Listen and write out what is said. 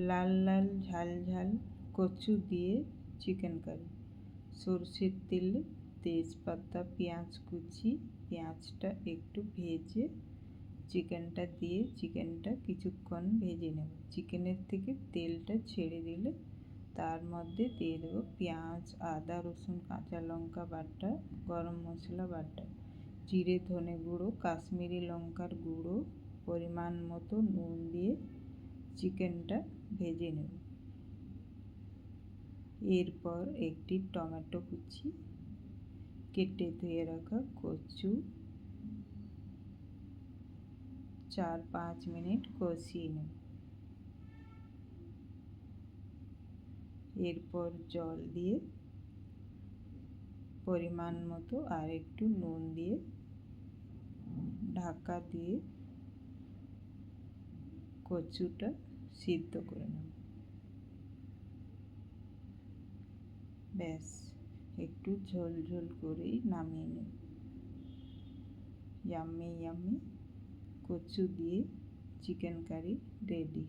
লাল লাল ঝাল ঝাল কচু দিয়ে চিকেন কারি। সরষের তেলে তেজপাতা পেঁয়াজ কুচি, পেঁয়াজটা একটু ভেজে চিকেনটা দিয়ে চিকেনটা কিছুক্ষণ ভেজে নেব। চিকেনের থেকে তেলটা ছেড়ে দিলে তার মধ্যে দিয়ে দেবো পেঁয়াজ, আদা, রসুন, কাঁচা লঙ্কা বাটা, গরম মশলা বাটা, জিরে, ধনে গুঁড়ো, কাশ্মীরি লঙ্কার গুঁড়ো, পরিমাণ মতো নুন দিয়ে চিকেনটা ভেজে নেব। এরপর একটি টমেটো কুচি, কেটে ধুয়ে রাখা কচু 4-5 মিনিট কষিয়ে নেব। এরপর জল দিয়ে পরিমাণ মতো আর একটু নুন দিয়ে ঢাকা দিয়ে কচুটা সিদ্ধ করে নেব। ব্যাস, একটু ঝোল ঝোল করেই নামিয়ে নেব। ইয়াম্মি ইয়াম্মি কচু দিয়ে চিকেন কারি রেডি।